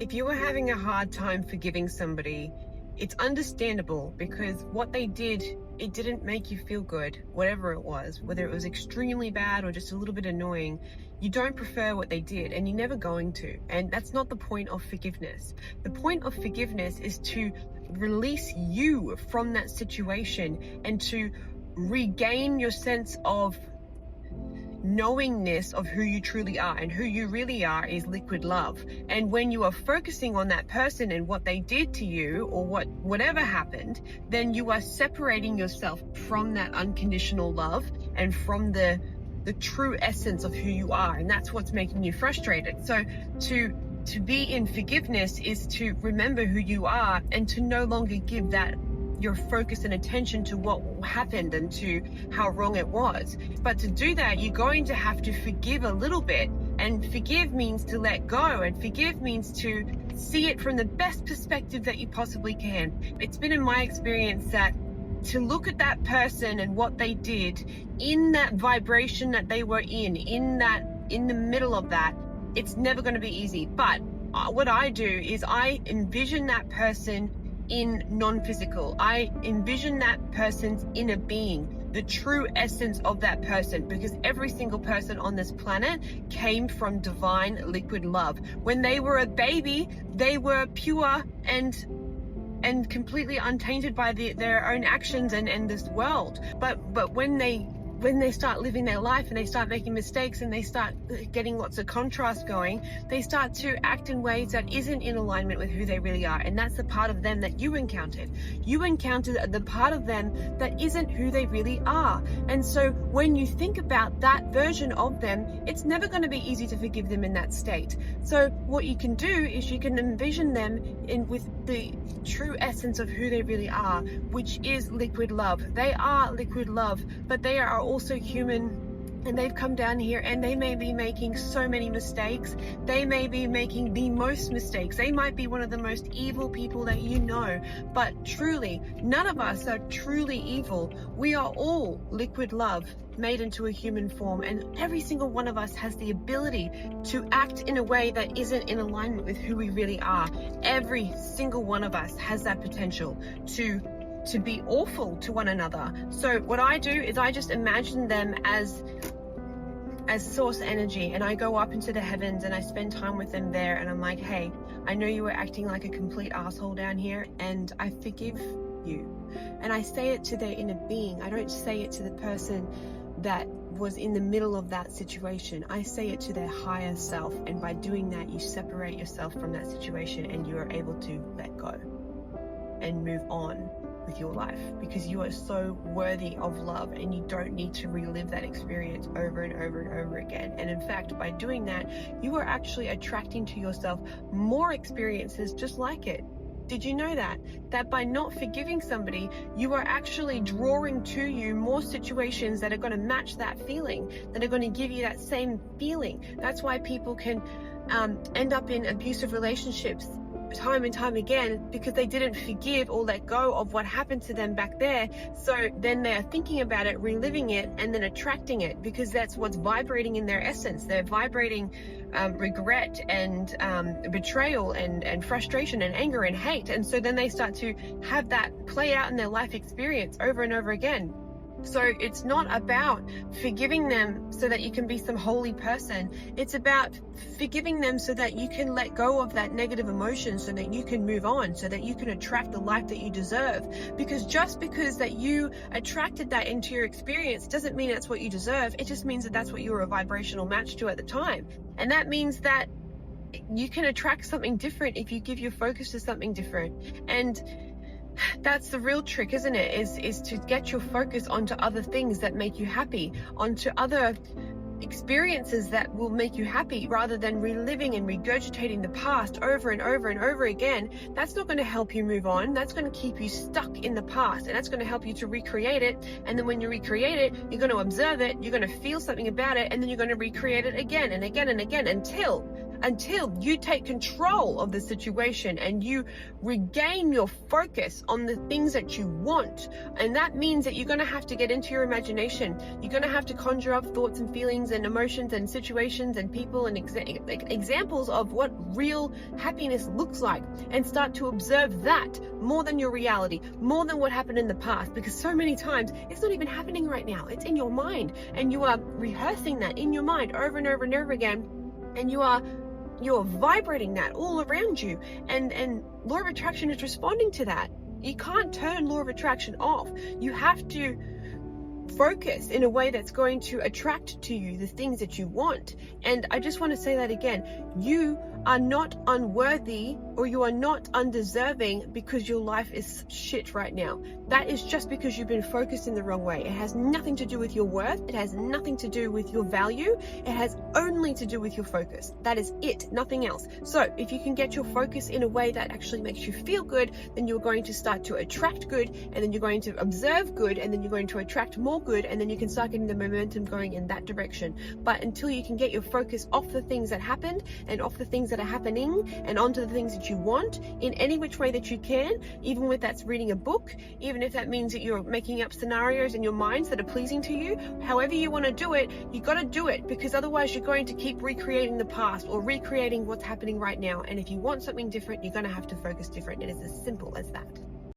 If you were having a hard time forgiving somebody, it's understandable, because what they did, it didn't make you feel good, whatever it was, whether it was extremely bad or just a little bit annoying. You don't prefer what they did, and you're never going to. And that's not the point of forgiveness. The point of forgiveness is to release you from that situation and to regain your sense of knowingness of who you truly are. And who you really are is liquid love. And when you are focusing on that person and what they did to you, or whatever happened, then you are separating yourself from that unconditional love and from the true essence of who you are. And that's what's making you frustrated. So to be in forgiveness is to remember who you are and to no longer give that your focus and attention to what happened and to how wrong it was. But to do that, you're going to have to forgive a little bit. And forgive means to let go, and forgive means to see it from the best perspective that you possibly can. It's been in my experience that to look at that person and what they did in that vibration that they were in the middle of that, it's never going to be easy. But what I do is I envision that person in non-physical. I envision that person's inner being, the true essence of that person, because every single person on this planet came from divine liquid love. When they were a baby, they were pure and completely untainted by their own actions and this world. But when they start living their life and they start making mistakes and they start getting lots of contrast going, they start to act in ways that isn't in alignment with who they really are. And that's the part of them that you encountered. You encountered the part of them that isn't who they really are. And so when you think about that version of them, it's never going to be easy to forgive them in that state. So what you can do is you can envision them with the true essence of who they really are, which is liquid love. They are liquid love, but they are also human, and they've come down here and they may be making so many mistakes. They may be making the most mistakes. They might be one of the most evil people that you know, but truly, none of us are truly evil. We are all liquid love made into a human form, and every single one of us has the ability to act in a way that isn't in alignment with who we really are. Every single one of us has that potential to be awful to one another. So what I do is I just imagine them as source energy, and I go up into the heavens and I spend time with them there, and I'm like, hey, I know you were acting like a complete asshole down here, and I forgive you. And I say it to their inner being. I don't say it to the person that was in the middle of that situation. I say it to their higher self, and by doing that, you separate yourself from that situation and you are able to let go and move on with your life, because you are so worthy of love and you don't need to relive that experience over and over and over again. And in fact, by doing that, you are actually attracting to yourself more experiences just like it. Did you know that by not forgiving somebody, you are actually drawing to you more situations that are going to match that feeling, that are going to give you that same feeling? That's why people can end up in abusive relationships time and time again, because they didn't forgive or let go of what happened to them back there. So then they're thinking about it, reliving it, and then attracting it, because that's what's vibrating in their essence. They're vibrating regret and betrayal and frustration and anger and hate. And so then they start to have that play out in their life experience over and over again. So it's not about forgiving them so that you can be some holy person. It's about forgiving them so that you can let go of that negative emotion, so that you can move on, so that you can attract the life that you deserve. Because just because that you attracted that into your experience doesn't mean that's what you deserve. It just means that that's what you were a vibrational match to at the time. And that means that you can attract something different if you give your focus to something different. And that's the real trick, isn't it? Is to get your focus onto other things that make you happy, onto other experiences that will make you happy, rather than reliving and regurgitating the past over and over and over again. That's not going to help you move on. That's going to keep you stuck in the past, and that's going to help you to recreate it. And then when you recreate it, you're going to observe it, you're going to feel something about it, and then you're going to recreate it again and again and again until until you take control of the situation and you regain your focus on the things that you want. And that means that you're going to have to get into your imagination. You're going to have to conjure up thoughts and feelings and emotions and situations and people and examples of what real happiness looks like, and start to observe that more than your reality, more than what happened in the past, because so many times it's not even happening right now. It's in your mind, and you are rehearsing that in your mind over and over and over again, and you're vibrating that all around you, and law of attraction is responding to that. You can't turn law of attraction off. You have to focus in a way that's going to attract to you the things that you want. And I just want to say that again. You are not unworthy, or you are not undeserving because your life is shit right now. That is just because you've been focused in the wrong way. It has nothing to do with your worth. It has nothing to do with your value. It has only to do with your focus. That is it, nothing else. So if you can get your focus in a way that actually makes you feel good, then you're going to start to attract good, and then you're going to observe good, and then you're going to attract more good, and then you can start getting the momentum going in that direction. But until you can get your focus off the things that happened and off the things that are happening and onto the things that you want in any which way that you can, even if that's reading a book, even if that means that you're making up scenarios in your minds that are pleasing to you, however you want to do it, you got to do it, because otherwise you're going to keep recreating the past or recreating what's happening right now. And if you want something different, you're going to have to focus different. It is as simple as that.